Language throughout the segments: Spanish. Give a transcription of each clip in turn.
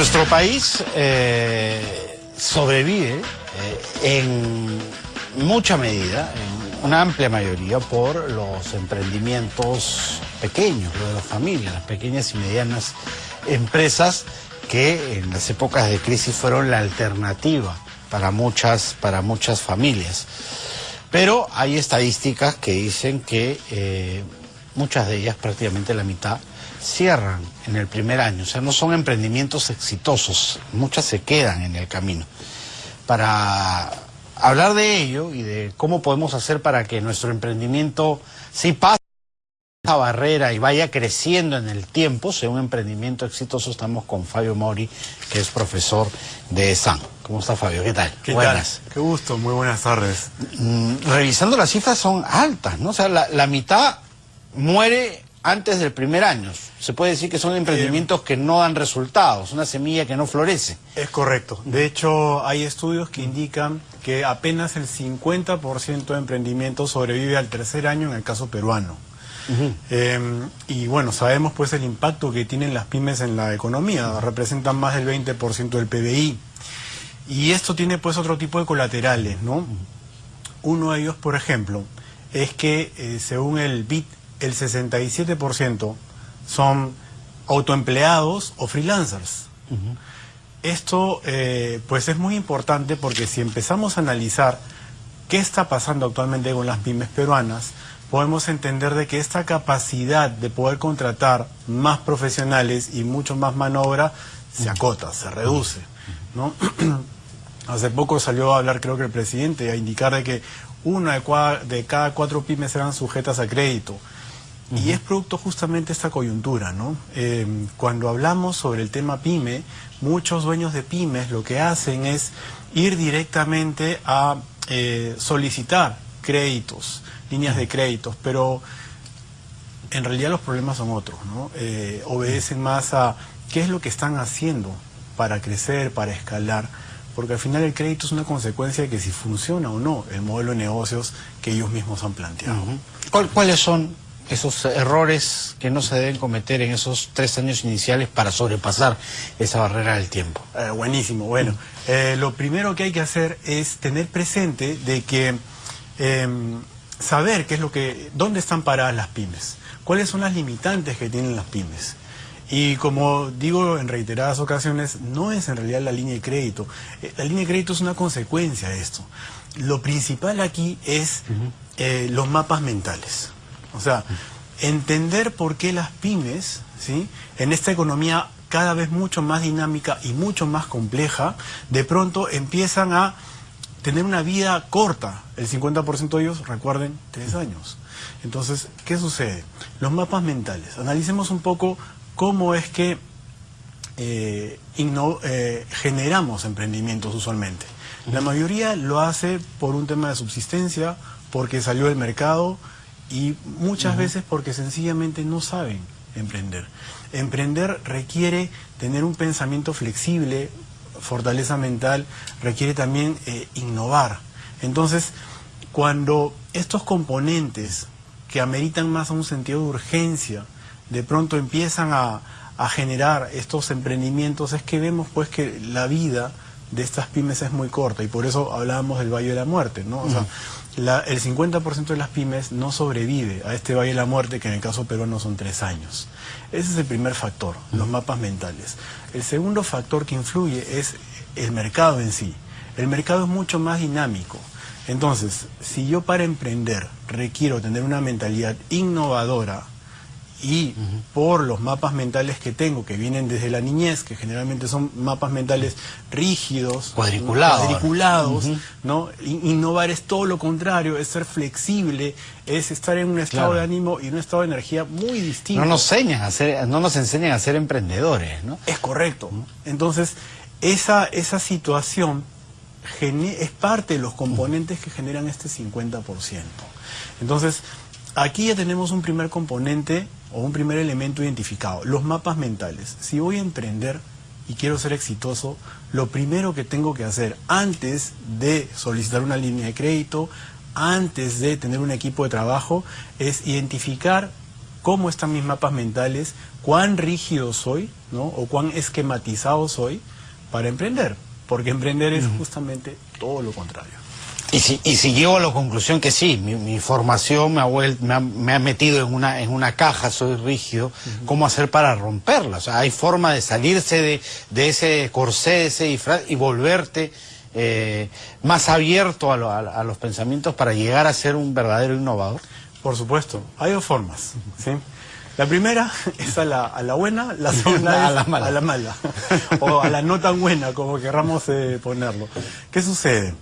Nuestro país sobrevive en mucha medida, en una amplia mayoría, por los emprendimientos pequeños, lo de las familias, las pequeñas y medianas empresas que en las épocas de crisis fueron la alternativa para muchas familias. Pero hay estadísticas que dicen que muchas de ellas, prácticamente la mitad, cierran en el primer año. O sea, no son emprendimientos exitosos, muchas se quedan en el camino. Para hablar de ello y de cómo podemos hacer para que nuestro emprendimiento sí pase esa barrera y vaya creciendo en el tiempo, sea un emprendimiento exitoso, estamos con Fabio Mori, que es profesor de ESAN. ¿Cómo está, Fabio? ¿Qué tal? ¿Qué buenas. tal? Qué gusto, muy buenas tardes. Revisando las cifras son altas, ¿no? O sea, la mitad muere antes del primer año. Se puede decir que son emprendimientos que no dan resultados, una semilla que no florece. Es correcto. De hecho, hay estudios que indican que apenas el 50% de emprendimientos sobrevive al tercer año en el caso peruano. Y bueno, sabemos pues el impacto que tienen las pymes en la economía, representan más del 20% del PBI. Y esto tiene pues otro tipo de colaterales, ¿no? Uno de ellos, por ejemplo, es que según el BID, el 67% son autoempleados o freelancers. Esto pues es muy importante porque si empezamos a analizar qué está pasando actualmente con las pymes peruanas, podemos entender de que esta capacidad de poder contratar más profesionales y mucho más mano de obra se acota, se reduce, ¿no? Hace poco salió a hablar, creo que el presidente, a indicar de que una de cada 4 pymes eran sujetas a crédito. Y es producto justamente de esta coyuntura, ¿no? Cuando hablamos sobre el tema pyme, muchos dueños de pymes lo que hacen es ir directamente a solicitar créditos, líneas de créditos, pero en realidad los problemas son otros, ¿no? Obedecen más a qué es lo que están haciendo para crecer, para escalar, porque al final el crédito es una consecuencia de que si funciona o no el modelo de negocios que ellos mismos han planteado. ¿Cuáles son esos errores que no se deben cometer en esos 3 años iniciales para sobrepasar esa barrera del tiempo? Buenísimo, bueno. Lo primero que hay que hacer es tener presente de que saber qué es dónde están paradas las pymes, cuáles son las limitantes que tienen las pymes. Y como digo en reiteradas ocasiones, no es en realidad la línea de crédito. La línea de crédito es una consecuencia de esto. Lo principal aquí es los mapas mentales. O sea, entender por qué las pymes, ¿sí?, en esta economía cada vez mucho más dinámica y mucho más compleja, de pronto empiezan a tener una vida corta. El 50% de ellos, recuerden, 3 años. Entonces, ¿qué sucede? Los mapas mentales. Analicemos un poco cómo es que generamos emprendimientos usualmente. La mayoría lo hace por un tema de subsistencia, porque salió del mercado y muchas veces porque sencillamente no saben emprender. Emprender requiere tener un pensamiento flexible, fortaleza mental, requiere también innovar. Entonces, cuando estos componentes que ameritan más a un sentido de urgencia, de pronto empiezan a generar estos emprendimientos, es que vemos pues que la vida de estas pymes es muy corta y por eso hablábamos del Valle de la Muerte, ¿no? O sea, el 50% de las pymes no sobrevive a este Valle de la Muerte, que en el caso peruano son 3 años. Ese es el primer factor, los mapas mentales. El segundo factor que influye es el mercado en sí. El mercado es mucho más dinámico. Entonces, si yo para emprender requiero tener una mentalidad innovadora y por los mapas mentales que tengo, que vienen desde la niñez, que generalmente son mapas mentales rígidos, cuadriculados, ¿no? Innovar es todo lo contrario, es ser flexible, es estar en un estado de ánimo y un estado de energía muy distinto. No nos enseñan a ser emprendedores, ¿no? Es correcto. Entonces, esa situación es parte de los componentes que generan este 50%. Entonces, aquí ya tenemos un primer componente o un primer elemento identificado, los mapas mentales. Si voy a emprender y quiero ser exitoso, lo primero que tengo que hacer antes de solicitar una línea de crédito, antes de tener un equipo de trabajo, es identificar cómo están mis mapas mentales, cuán rígido soy, ¿no? O cuán esquematizado soy para emprender, porque emprender es justamente todo lo contrario. Y si llego a la conclusión que sí, mi formación me ha metido en una caja, soy rígido, ¿cómo hacer para romperla? O sea, ¿hay forma de salirse de ese corsé, de ese disfraz y volverte más abierto a los pensamientos para llegar a ser un verdadero innovador? Por supuesto, hay dos formas, ¿sí? La primera es a la buena, la segunda es a la mala, o a la no tan buena, como querramos ponerlo. ¿Qué sucede?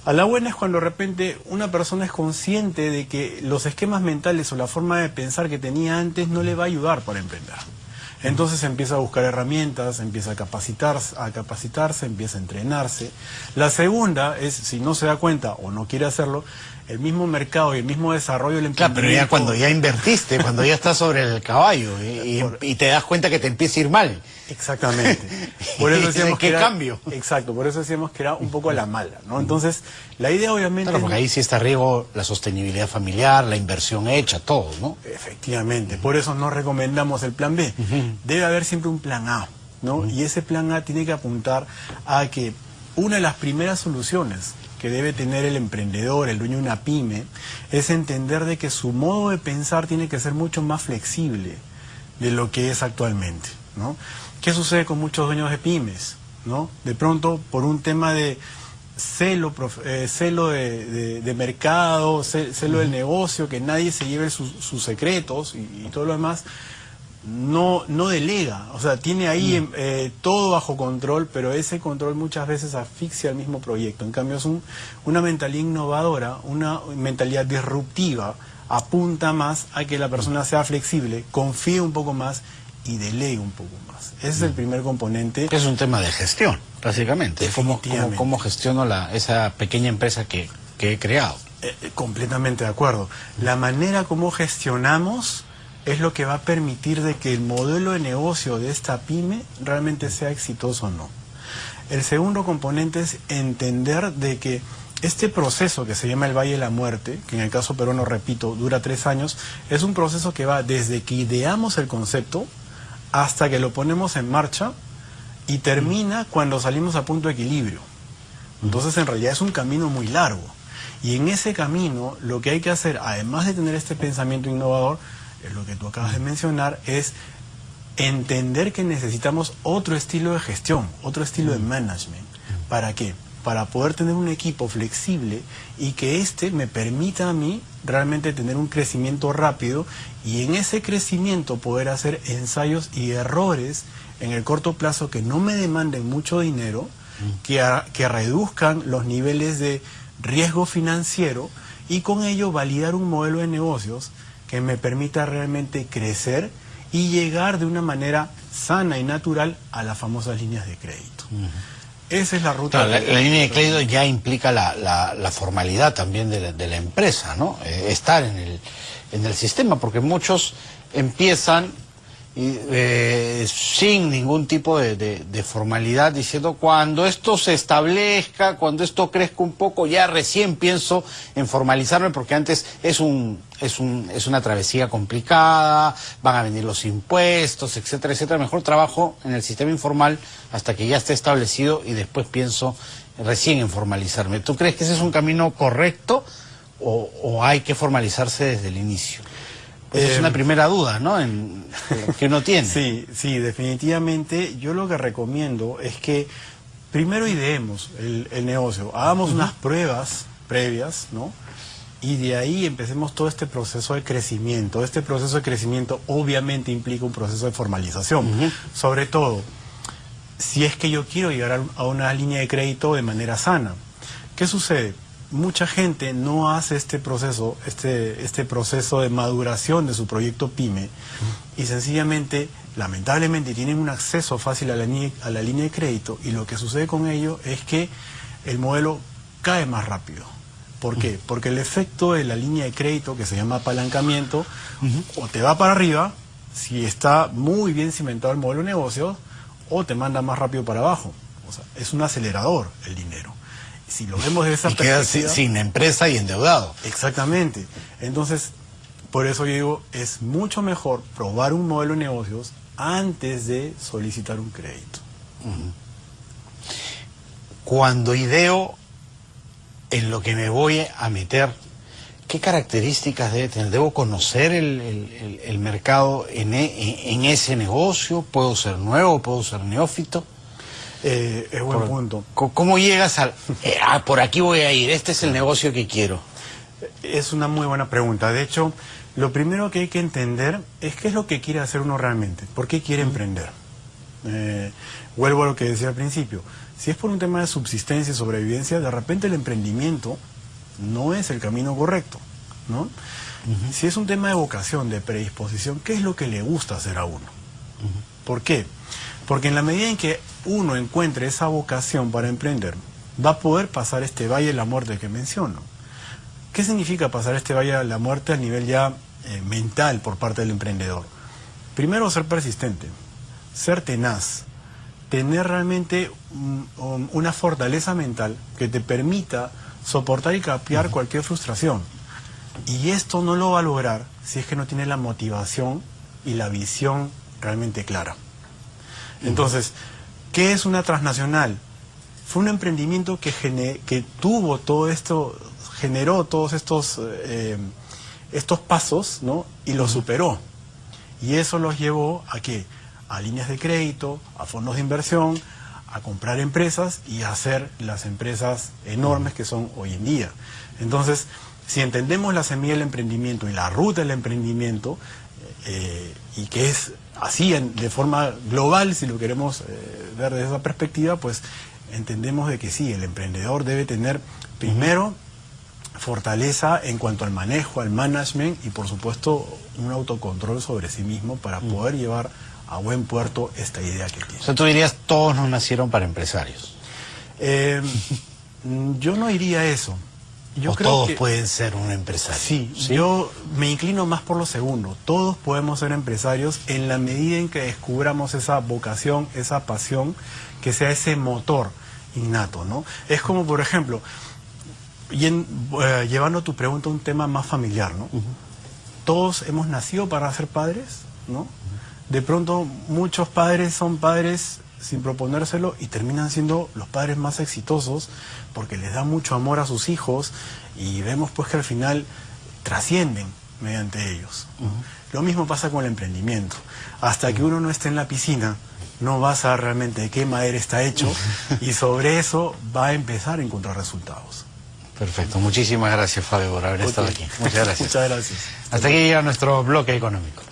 A la buena es cuando de repente una persona es consciente de que los esquemas mentales o la forma de pensar que tenía antes no le va a ayudar para emprender. Entonces empieza a buscar herramientas, empieza a capacitarse, empieza a entrenarse. La segunda es, si no se da cuenta o no quiere hacerlo, el mismo mercado y el mismo desarrollo del emprendimiento... Claro, pero ya cuando ya invertiste, cuando ya estás sobre el caballo y te das cuenta que te empieza a ir mal. Exactamente. Por eso decíamos ¿Qué cambio? Exacto, por eso decíamos que era un poco a la mala, ¿no? Entonces, la idea obviamente... Claro, porque ahí sí está en riesgo la sostenibilidad familiar, la inversión hecha, todo, ¿no? Efectivamente, por eso no recomendamos el plan B. Debe haber siempre un plan A, ¿no? Y ese plan A tiene que apuntar a que una de las primeras soluciones que debe tener el emprendedor, el dueño de una pyme, es entender de que su modo de pensar tiene que ser mucho más flexible de lo que es actualmente, ¿no? ¿Qué sucede con muchos dueños de pymes, ¿no? De pronto, por un tema de celo de mercado, celo del negocio, que nadie se lleve sus secretos y todo lo demás, no delega, o sea, tiene ahí todo bajo control, pero ese control muchas veces asfixia el mismo proyecto. En cambio es una mentalidad innovadora, una mentalidad disruptiva, apunta más a que la persona sea flexible, confíe un poco más y delegue un poco más. Ese es el primer componente. Es un tema de gestión, básicamente. ¿Cómo gestiono esa pequeña empresa que he creado? Completamente de acuerdo. La manera como gestionamos es lo que va a permitir de que el modelo de negocio de esta pyme realmente sea exitoso o no. El segundo componente es entender de que este proceso que se llama el Valle de la Muerte, que en el caso peruano, repito, dura 3 años, es un proceso que va desde que ideamos el concepto hasta que lo ponemos en marcha y termina cuando salimos a punto de equilibrio. Entonces, en realidad es un camino muy largo. Y en ese camino, lo que hay que hacer, además de tener este pensamiento innovador, es lo que tú acabas de mencionar, es entender que necesitamos otro estilo de gestión, otro estilo de management. ¿Para qué? Para poder tener un equipo flexible y que me permita a mí realmente tener un crecimiento rápido y en ese crecimiento poder hacer ensayos y errores en el corto plazo que no me demanden mucho dinero, que reduzcan los niveles de riesgo financiero y con ello validar un modelo de negocios que me permita realmente crecer y llegar de una manera sana y natural a las famosas líneas de crédito. Esa es la ruta. Claro, la línea de crédito ya implica la formalidad también de la empresa, ¿no? Estar en el sistema, porque muchos empiezan sin ningún tipo de formalidad, diciendo cuando esto se establezca, cuando esto crezca un poco, ya recién pienso en formalizarme, porque antes es una travesía complicada, van a venir los impuestos, etcétera, etcétera. Mejor trabajo en el sistema informal hasta que ya esté establecido y después pienso recién en formalizarme. ¿Tú crees que ese es un camino correcto o hay que formalizarse desde el inicio? Esa es una primera duda, ¿no? Que uno tiene. Sí, definitivamente. Yo lo que recomiendo es que primero ideemos el negocio, hagamos unas pruebas previas, ¿no? Y de ahí empecemos todo este proceso de crecimiento. Este proceso de crecimiento obviamente implica un proceso de formalización. Sobre todo, si es que yo quiero llegar a una línea de crédito de manera sana. ¿Qué sucede? Mucha gente no hace este proceso de maduración de su proyecto PYME y sencillamente, lamentablemente, tienen un acceso fácil a la línea de crédito y lo que sucede con ello es que el modelo cae más rápido. ¿Por qué? Porque el efecto de la línea de crédito, que se llama apalancamiento, o te va para arriba, si está muy bien cimentado el modelo de negocio, o te manda más rápido para abajo. O sea, es un acelerador el dinero. Si lo vemos de esa perspectiva... queda sin empresa y endeudado. Exactamente. Entonces, Por eso yo digo, es mucho mejor probar un modelo de negocios antes de solicitar un crédito. Cuando ideo en lo que me voy a meter, ¿qué características debe tener? ¿Debo conocer el mercado en ese negocio? ¿Puedo ser nuevo? ¿Puedo ser neófito? Es buen punto. ¿Cómo llegas al... por aquí voy a ir, este es el negocio que quiero? Es una muy buena pregunta. De hecho, lo primero que hay que entender es qué es lo que quiere hacer uno realmente. ¿Por qué quiere emprender? Vuelvo a lo que decía al principio. Si es por un tema de subsistencia y sobrevivencia, de repente el emprendimiento no es el camino correcto, ¿no? Si es un tema de vocación, de predisposición, ¿qué es lo que le gusta hacer a uno? ¿Por qué? Porque en la medida en que uno encuentre esa vocación para emprender, va a poder pasar este valle de la muerte que menciono. ¿Qué significa pasar este valle de la muerte a nivel ya mental por parte del emprendedor? Primero, ser persistente, ser tenaz, tener realmente una fortaleza mental que te permita soportar y capear cualquier frustración. Y esto no lo va a lograr si es que no tiene la motivación y la visión realmente clara. Entonces, ¿qué es una transnacional? Fue un emprendimiento que tuvo todo esto, generó todos estos pasos, ¿no? Y los superó. Y eso los llevó a ¿qué? A líneas de crédito, a fondos de inversión, a comprar empresas y a hacer las empresas enormes que son hoy en día. Entonces, si entendemos la semilla del emprendimiento y la ruta del emprendimiento, y que es así de forma global, si lo queremos ver desde esa perspectiva, pues entendemos de que sí, el emprendedor debe tener primero fortaleza en cuanto al manejo, al management y por supuesto un autocontrol sobre sí mismo para poder llevar a buen puerto esta idea que tiene. O sea, tú dirías, todos no nacieron para empresarios. Yo no diría eso. Yo creo todos que pueden ser un empresario. Sí, ¿sí? Yo me inclino más por lo segundo. Todos podemos ser empresarios en la medida en que descubramos esa vocación, esa pasión, que sea ese motor innato, ¿no? Es como, por ejemplo, llevando tu pregunta a un tema más familiar, ¿no? Todos hemos nacido para ser padres, ¿no? De pronto muchos padres son padres sin proponérselo y terminan siendo los padres más exitosos porque les da mucho amor a sus hijos y vemos pues que al final trascienden mediante ellos. Lo mismo pasa con el emprendimiento. Hasta que uno no esté en la piscina, no va a saber realmente de qué madera está hecho y sobre eso va a empezar a encontrar resultados. Perfecto. Muchísimas gracias, Fabio, por haber estado aquí. Muchas gracias. Muchas gracias. Hasta aquí llega nuestro bloque económico.